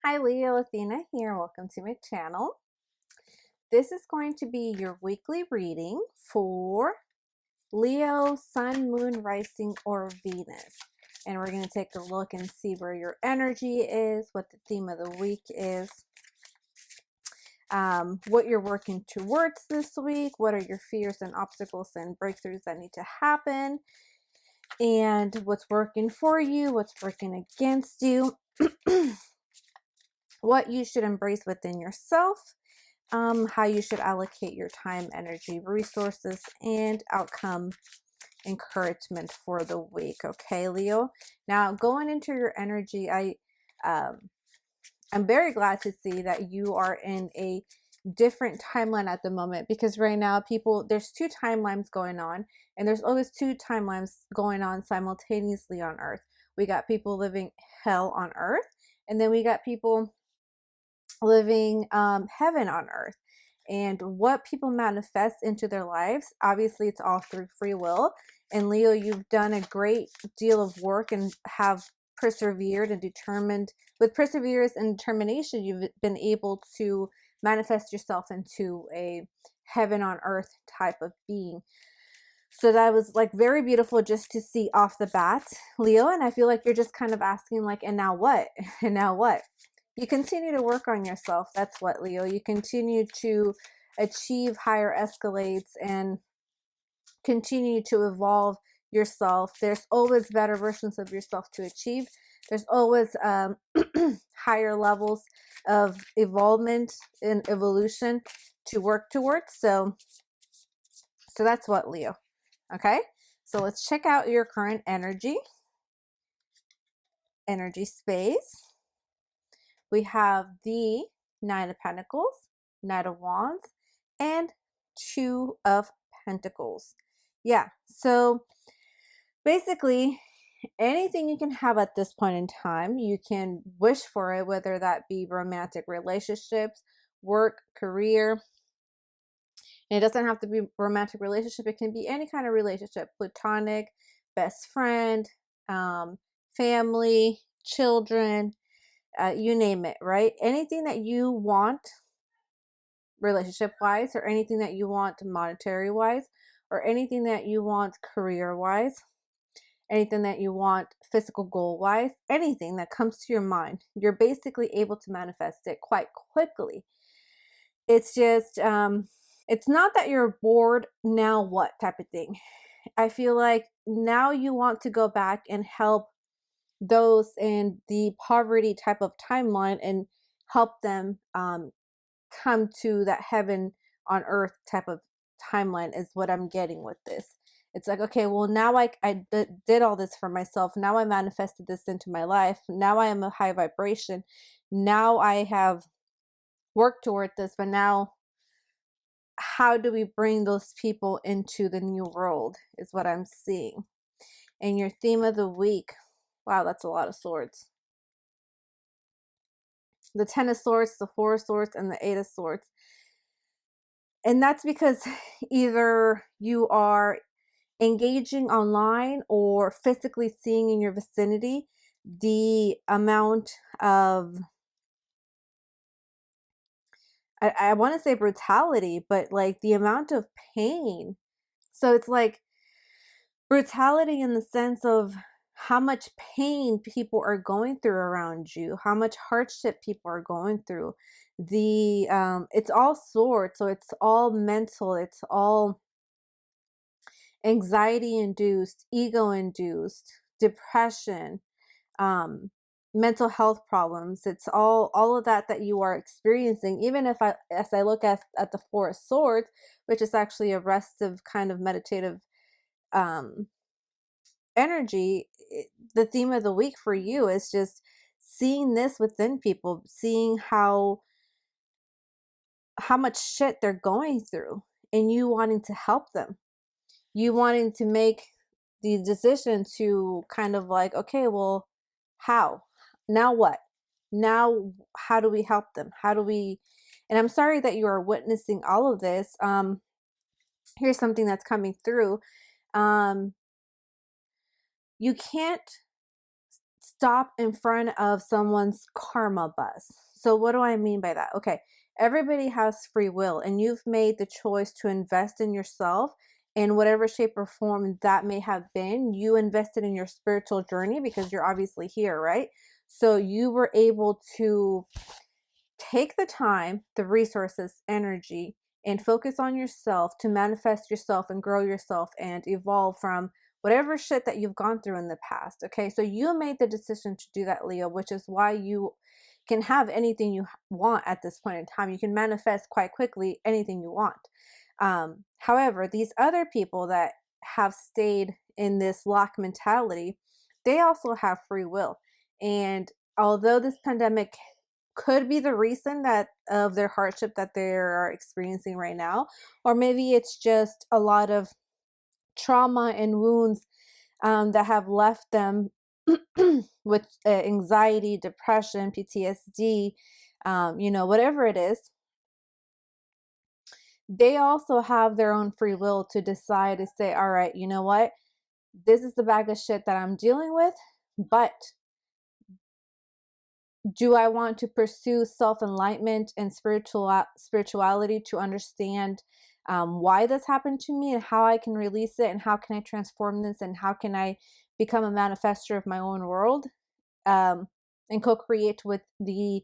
Hi Leo, Athena here. Welcome to my channel. This is going to be your weekly reading for Leo, Sun, Moon, Rising, or Venus. And we're going to take a look and see where your energy is, what the theme of the week is, what you're working towards this week, what are your fears and obstacles and breakthroughs that need to happen, and what's working for you, what's working against you, what you should embrace within yourself, how you should allocate your time, energy, resources, and outcome encouragement for the week. Okay, Leo. Now, going into your energy, I'm very glad to see that you are in a different timeline at the moment, because right now there's two timelines going on, and there's always two timelines going on simultaneously on Earth. We got people living hell on Earth, and then we got people living heaven on earth. And what people manifest into their lives, obviously it's all through free will. And Leo, you've done a great deal of work and have persevered and determined. With perseverance and determination, you've been able to manifest yourself into a heaven on earth type of being. So that was like very beautiful just to see off the bat, Leo. And I feel like you're just kind of asking like, and now what? And now what? You continue to work on yourself. That's what, Leo. You continue to achieve higher escalates and continue to evolve yourself. There's always better versions of yourself to achieve. There's always higher levels of evolvement and evolution to work towards. So that's what, Leo. Okay, so let's check out your current energy space. We have the Nine of Pentacles, Knight of Wands, and Two of Pentacles. Yeah, so basically anything you can have at this point in time, you can wish for it, whether that be romantic relationships, work, career. And it doesn't have to be romantic relationship. It can be any kind of relationship, platonic, best friend, family, children, you name it, right? Anything that you want relationship wise, or anything that you want monetary wise, or anything that you want career wise, anything that you want physical goal wise, anything that comes to your mind, you're basically able to manifest it quite quickly. It's just, it's not that you're bored, now what type of thing. I feel like now you want to go back and help those in the poverty type of timeline and help them come to that heaven on earth type of timeline is what I'm getting with this. It's like, okay, well, now I did all this for myself. Now I manifested this into my life. Now I am a high vibration. Now I have worked toward this, but now how do we bring those people into the new world is what I'm seeing. And your theme of the week, wow, that's a lot of swords. The Ten of Swords, the Four of Swords, and the Eight of Swords. And that's because either you are engaging online or physically seeing in your vicinity the amount of, I want to say brutality, but like the amount of pain. So it's like brutality in the sense of how much pain people are going through around you, how much hardship people are going through. It's all swords, so it's all mental, it's all anxiety induced, ego induced, depression, mental health problems. It's all of that you are experiencing. Even if as I look at the Four of Swords, which is actually a restive kind of meditative energy, the theme of the week for you is just seeing this within people, seeing how much shit they're going through, and you wanting to help them, you wanting to make the decision to kind of like, okay, well, how now, what now, how do we help them, how do we, and I'm sorry that you are witnessing all of this. Here's something that's coming through. You can't stop in front of someone's karma bus. So what do I mean by that? Okay, everybody has free will, and you've made the choice to invest in yourself in whatever shape or form that may have been. You invested in your spiritual journey because you're obviously here, right? So you were able to take the time, the resources, energy, and focus on yourself to manifest yourself and grow yourself and evolve from whatever shit that you've gone through in the past. Okay, so you made the decision to do that, Leo, which is why you can have anything you want at this point in time. You can manifest quite quickly anything you want. However, these other people that have stayed in this lock mentality, they also have free will. And although this pandemic could be the reason that of their hardship that they're experiencing right now, or maybe it's just a lot of trauma and wounds that have left them with anxiety, depression, PTSD, whatever it is. They also have their own free will to decide to say, all right, you know what? This is the bag of shit that I'm dealing with, but do I want to pursue self-enlightenment and spirituality to understand why this happened to me and how I can release it and how can I transform this and how can I become a manifester of my own world, and co-create with the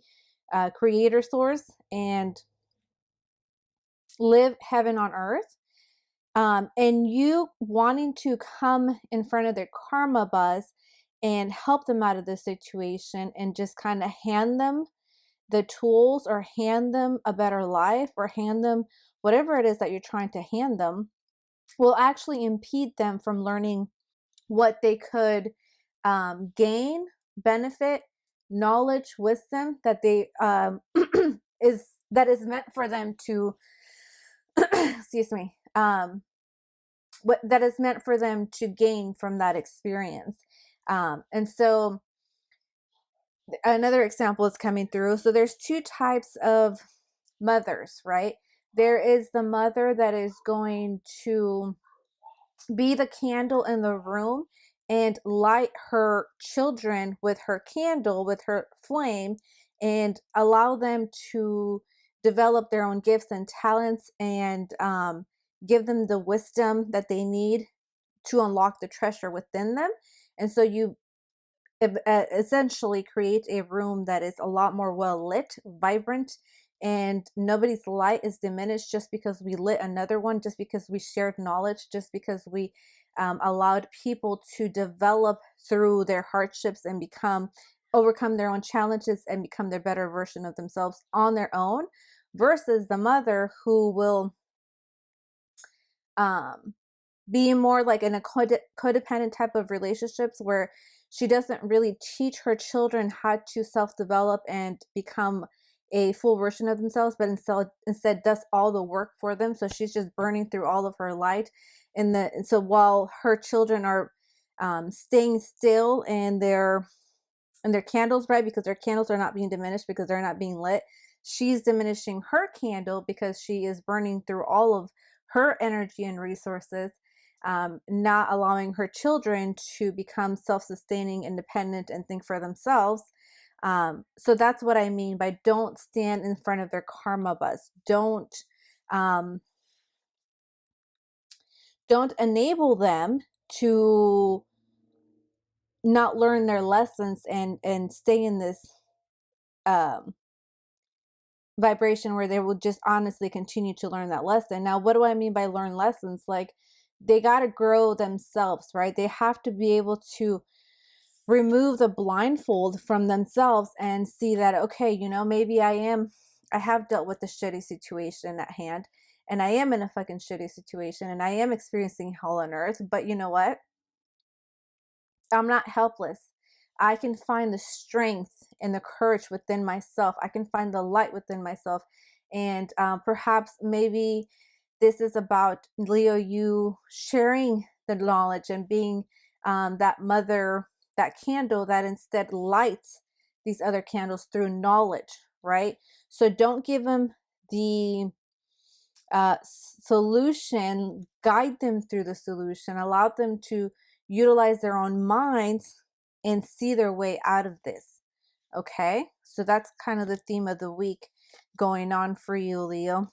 creator source and live heaven on earth. And you wanting to come in front of their karma buzz and help them out of this situation and just kind of hand them the tools or hand them a better life or hand them whatever it is that you're trying to hand them, will actually impede them from learning what they could gain, benefit, knowledge, wisdom that they is meant for them to excuse me, what that is meant for them to gain from that experience. And so another example is coming through. So there's two types of mothers, right? There is the mother that is going to be the candle in the room and light her children with her candle, with her flame, and allow them to develop their own gifts and talents and give them the wisdom that they need to unlock the treasure within them. And so you essentially create a room that is a lot more well lit, vibrant, and nobody's light is diminished just because we lit another one, just because we shared knowledge, just because we allowed people to develop through their hardships and overcome their own challenges and become their better version of themselves on their own, versus the mother who will be more like in a codependent type of relationships where she doesn't really teach her children how to self-develop and become a full version of themselves, but instead does all the work for them. So she's just burning through all of her light so while her children are staying still and their candles, right, because their candles are not being diminished because they're not being lit, she's diminishing her candle because she is burning through all of her energy and resources, not allowing her children to become self-sustaining, independent, and think for themselves. So that's what I mean by don't stand in front of their karma bus. Don't enable them to not learn their lessons and stay in this um, vibration where they will just honestly continue to learn that lesson. Now, what do I mean by learn lessons? Like, they got to grow themselves, right? They have to be able to remove the blindfold from themselves and see that, okay, maybe I have dealt with the shitty situation at hand, and I am in a fucking shitty situation, and I am experiencing hell on earth, but you know what? I'm not helpless. I can find the strength and the courage within myself. I can find the light within myself. And perhaps maybe this is about, Leo, you sharing the knowledge and being that mother, that candle that instead lights these other candles through knowledge, right? So don't give them the solution, guide them through the solution, allow them to utilize their own minds and see their way out of this. Okay, so that's kind of the theme of the week going on for you, Leo.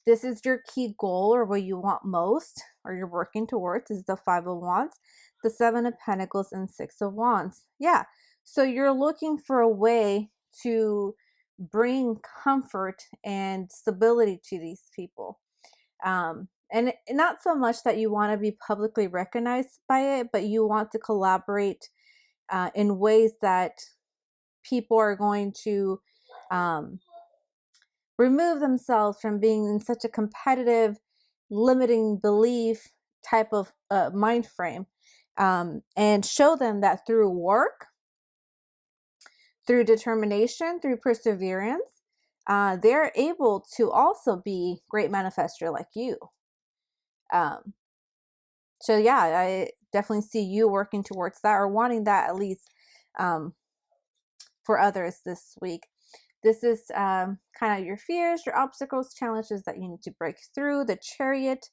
This is your key goal, or what you want most, or you're working towards, is the Five of Wands, the Seven of Pentacles, and Six of Wands. Yeah, so you're looking for a way to bring comfort and stability to these people. And not so much that you want to be publicly recognized by it, but you want to collaborate in ways that people are going to remove themselves from being in such a competitive, limiting belief type of mind frame, and show them that through work, through determination, through perseverance, they're able to also be great manifester like you. So yeah, I definitely see you working towards that, or wanting that at least for others this week. This is kind of your fears, your obstacles, challenges that you need to break through. The Chariot,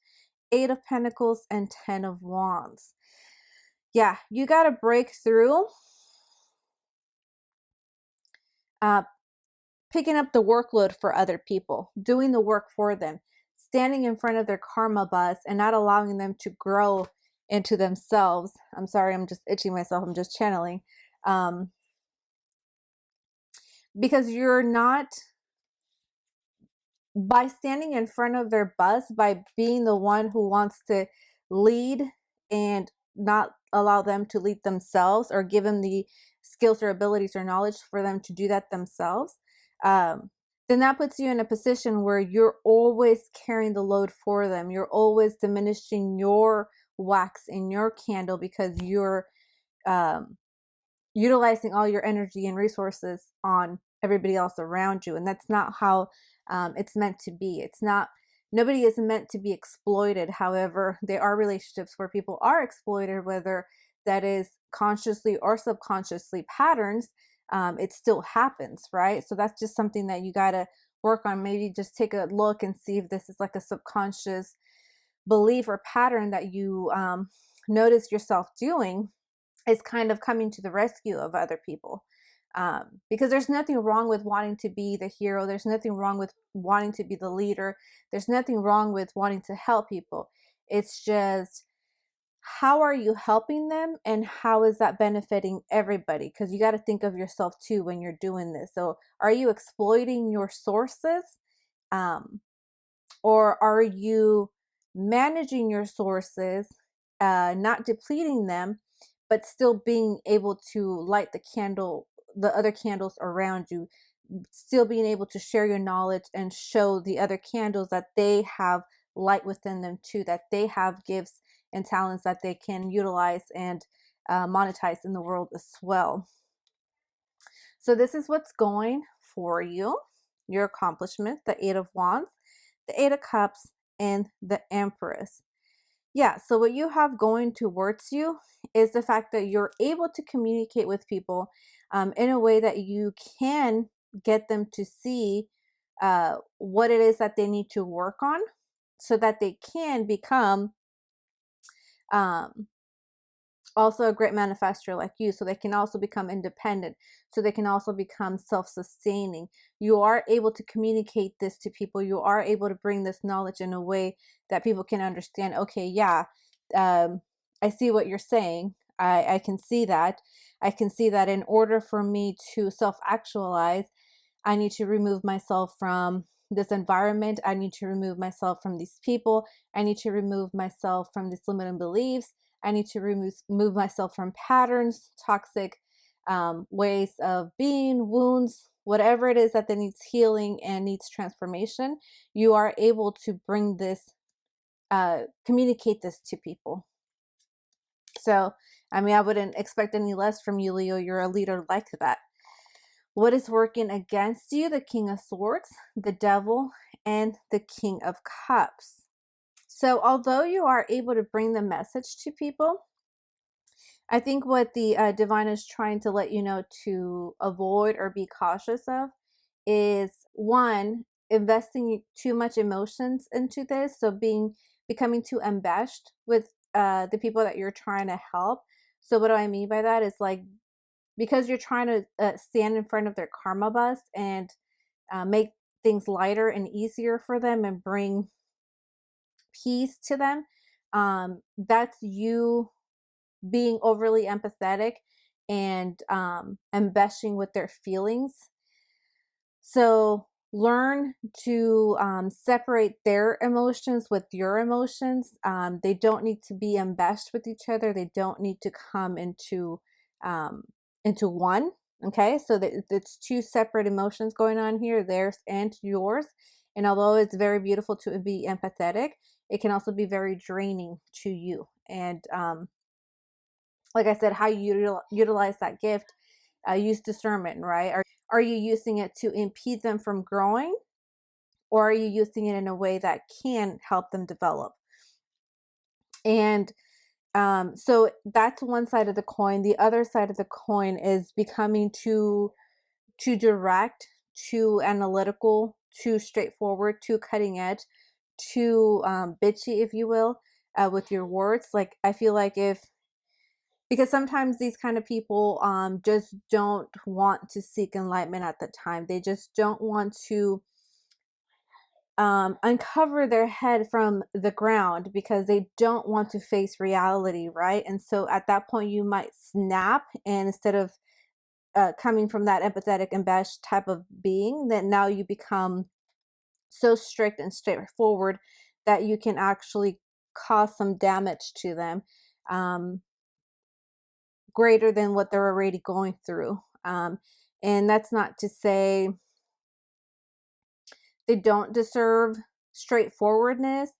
Eight of Pentacles, and Ten of Wands. Yeah, you got to break through picking up the workload for other people, doing the work for them, standing in front of their karma bus and not allowing them to grow into themselves. I'm sorry, I'm just itching myself. I'm just channeling. Because you're not, by standing in front of their bus, by being the one who wants to lead and not allow them to lead themselves, or give them the skills or abilities or knowledge for them to do that themselves, then that puts you in a position where you're always carrying the load for them. You're always diminishing your wax in your candle because you're utilizing all your energy and resources on everybody else around you. And that's not how it's meant to be. It's not, nobody is meant to be exploited. However, there are relationships where people are exploited, whether that is consciously or subconsciously patterns. It still happens, right? So that's just something that you got to work on. Maybe just take a look and see if this is like a subconscious belief or pattern that you notice yourself doing, is kind of coming to the rescue of other people. Because there's nothing wrong with wanting to be the hero. There's nothing wrong with wanting to be the leader. There's nothing wrong with wanting to help people. It's just, how are you helping them, and how is that benefiting everybody? Because you got to think of yourself too when you're doing this. So are you exploiting your sources? Or are you managing your sources, not depleting them, but still being able to light the candle, the other candles around you, still being able to share your knowledge and show the other candles that they have light within them too, that they have gifts and talents that they can utilize and monetize in the world as well. So this is what's going for you, your accomplishment, the Eight of Wands, the Eight of Cups, and the Empress. Yeah, so what you have going towards you is the fact that you're able to communicate with people in a way that you can get them to see what it is that they need to work on, so that they can become also a great manifester like you, so they can also become independent, so they can also become self-sustaining. You are able to communicate this to people. You are able to bring this knowledge in a way that people can understand. Okay, yeah, I see what you're saying. I can see that. I can see that in order for me to self-actualize, I need to remove myself from this environment. I need to remove myself from these people. I need to remove myself from these limiting beliefs. I need to remove myself from patterns, toxic ways of being, wounds, whatever it is that needs healing and needs transformation. You are able to bring this, communicate this to people. So, I mean, I wouldn't expect any less from you, Leo. You're a leader like that. What is working against you? The King of Swords, the Devil, and the King of Cups. So although you are able to bring the message to people, I think what the divine is trying to let you know to avoid or be cautious of is, one, investing too much emotions into this. So becoming too enmeshed with the people that you're trying to help, So what do I mean by that is like, because you're trying to stand in front of their karma bus and make things lighter and easier for them and bring peace to them, that's you being overly empathetic and embellishing with their feelings. So learn to separate their emotions with your emotions. They don't need to be enmeshed with each other. They don't need to come um, into one. Okay, so it's two separate emotions going on here, theirs and yours. And although it's very beautiful to be empathetic, it can also be very draining to you. And like I said, how you utilize that gift, use discernment, right? Are you using it to impede them from growing, or are you using it in a way that can help them develop? And so that's one side of the coin. The other side of the coin is becoming too direct, too analytical, too straightforward, too cutting edge, too bitchy, if you will, with your words. Like I feel like if because sometimes these kind of people just don't want to seek enlightenment at the time. They just don't want to uncover their head from the ground because they don't want to face reality, right? And so at that point, you might snap, and instead of coming from that empathetic and bash type of being, that now you become so strict and straightforward that you can actually cause some damage to them. Greater than what they're already going through. And that's not to say they don't deserve straightforwardness,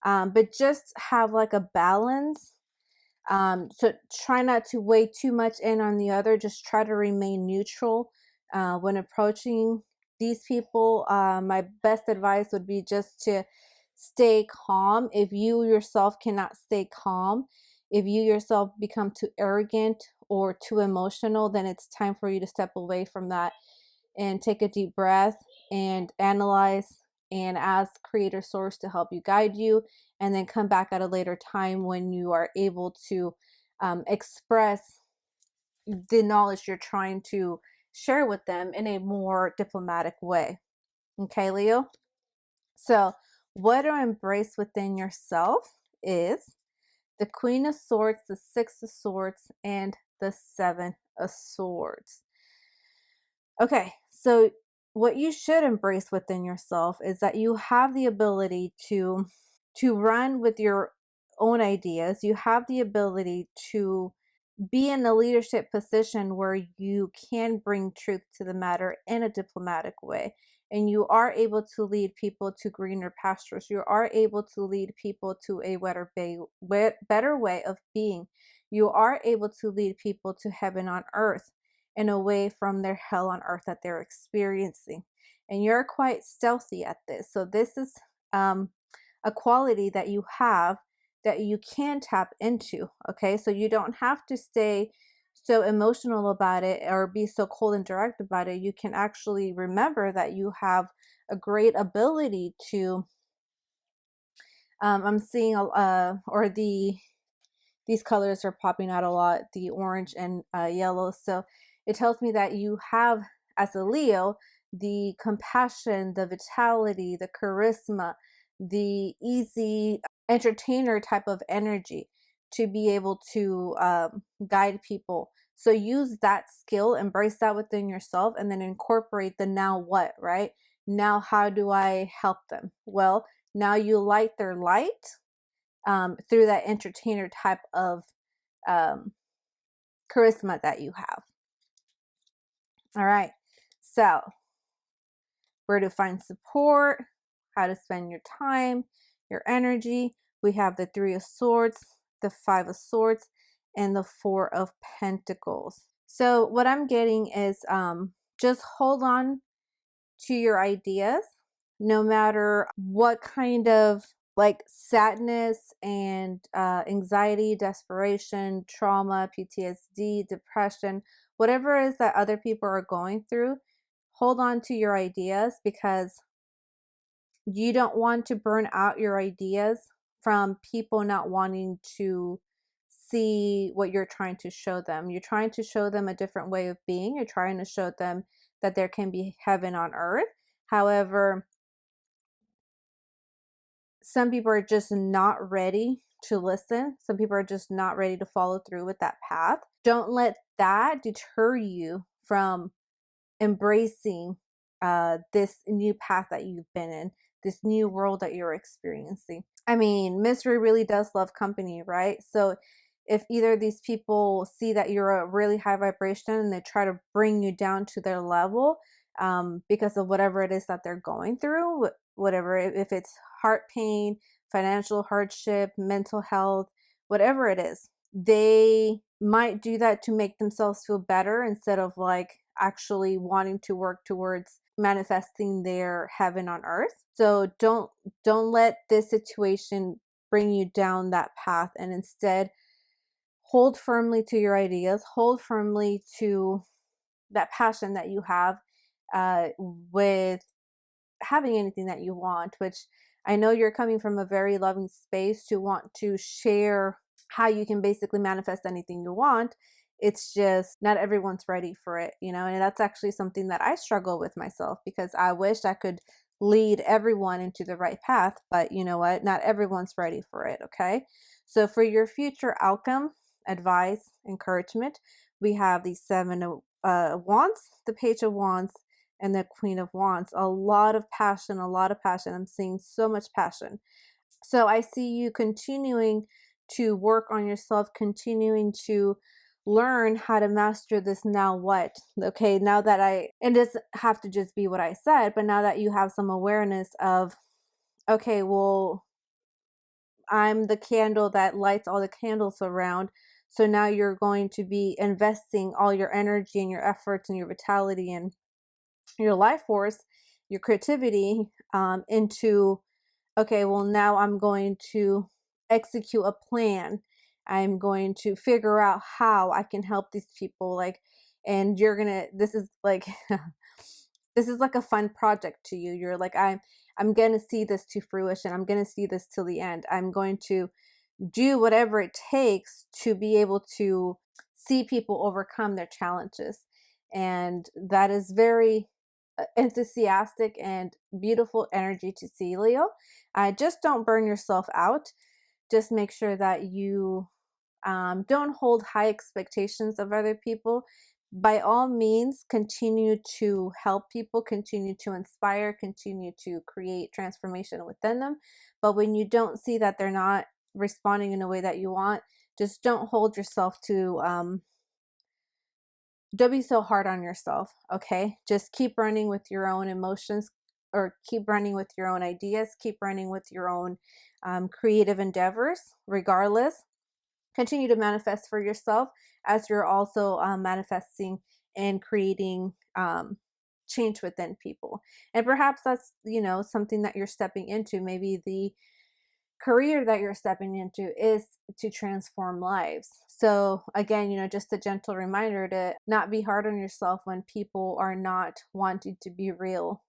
but just have like a balance. So try not to weigh too much in on the other. Just try to remain neutral when approaching these people. My best advice would be just to stay calm. If you yourself cannot stay calm, if you yourself become too arrogant or too emotional, then it's time for you to step away from that and take a deep breath and analyze and ask Creator Source to help you guide you, and then come back at a later time when you are able to express the knowledge you're trying to share with them in a more diplomatic way. Okay, Leo? So, what to embrace within yourself is the Queen of Swords, the Six of Swords, and the Seven of Swords. Okay, so what you should embrace within yourself is that you have the ability to run with your own ideas. You have the ability to be in a leadership position where you can bring truth to the matter in a diplomatic way. And you are able to lead people to greener pastures. You are able to lead people to a better way of being. You are able to lead people to heaven on earth and away from their hell on earth that they're experiencing. And you're quite stealthy at this. So this is a quality that you have that you can tap into. Okay, so you don't have to stay so emotional about it or be so cold and direct about it. You can actually remember that you have a great ability to I'm seeing or these colors are popping out a lot, the orange and yellow. So it tells me that you have, as a Leo, the compassion, the vitality, the charisma, the easy entertainer type of energy to be able to guide people. So use that skill, embrace that within yourself, and then incorporate the now what, right? Now, how do I help them? Well, now you light their light through that entertainer type of um, charisma that you have. All right. So, where to find support, how to spend your time, your energy. We have the Three of Swords, the Five of Swords, and the Four of Pentacles. So, what I'm getting is just hold on to your ideas, no matter what kind of like sadness and anxiety, desperation, trauma, PTSD, depression, whatever it is that other people are going through. Hold on to your ideas because you don't want to burn out your ideas from people not wanting to see what you're trying to show them. You're trying to show them a different way of being. You're trying to show them that there can be heaven on earth. However, some people are just not ready to listen. Some people are just not ready to follow through with that path. Don't let that deter you from embracing this new path that you've been in, this new world that you're experiencing. I mean, mystery really does love company, right? So if either of these people see that you're a really high vibration and they try to bring you down to their level because of whatever it is that they're going through, whatever, if it's heart pain, financial hardship, mental health, whatever it is, they might do that to make themselves feel better instead of like actually wanting to work towards manifesting their heaven on earth. So don't let this situation bring you down that path, and instead hold firmly to your ideas, hold firmly to that passion that you have with having anything that you want, which I know you're coming from a very loving space to want to share how you can basically manifest anything you want. It's just not everyone's ready for it, you know, and that's actually something that I struggle with myself, because I wish I could lead everyone into the right path, but you know what? Not everyone's ready for it, okay? So for your future outcome, advice, encouragement, we have the Seven of Wands, the Page of Wands, and the Queen of Wands. A lot of passion, a lot of passion. I'm seeing so much passion. So I see you continuing to work on yourself, continuing to learn how to master this now what. Okay, now that it doesn't have to just be what I said, but now that you have some awareness of, okay, well, I'm the candle that lights all the candles around. So now you're going to be investing all your energy and your efforts and your vitality and your life force, your creativity into, okay, well, now I'm going to execute a plan. I'm going to figure out how I can help these people. Like, and you're gonna, this is like, this is like a fun project to you. You're like, I'm gonna see this to fruition. I'm gonna see this till the end. I'm going to do whatever it takes to be able to see people overcome their challenges. And that is very enthusiastic and beautiful energy to see, Leo. Just don't burn yourself out. Just make sure that you don't hold high expectations of other people. By all means, continue to help people, continue to inspire, continue to create transformation within them. But when you don't see that they're not responding in a way that you want, just don't hold yourself to don't be so hard on yourself, okay? Just keep running with your own emotions, or keep running with your own ideas, keep running with your own creative endeavors, regardless. Continue to manifest for yourself as you're also manifesting and creating change within people. And perhaps that's, you know, something that you're stepping into. Maybe the career that you're stepping into is to transform lives. So again, you know, just a gentle reminder to not be hard on yourself when people are not wanting to be real.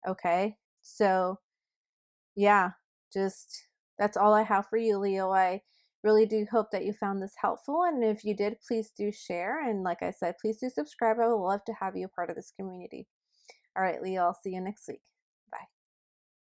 Okay. So yeah, just that's all I have for you, Leo. I really do hope that you found this helpful. And if you did, please do share. And like I said, please do subscribe. I would love to have you a part of this community. All right, Leo, I'll see you next week.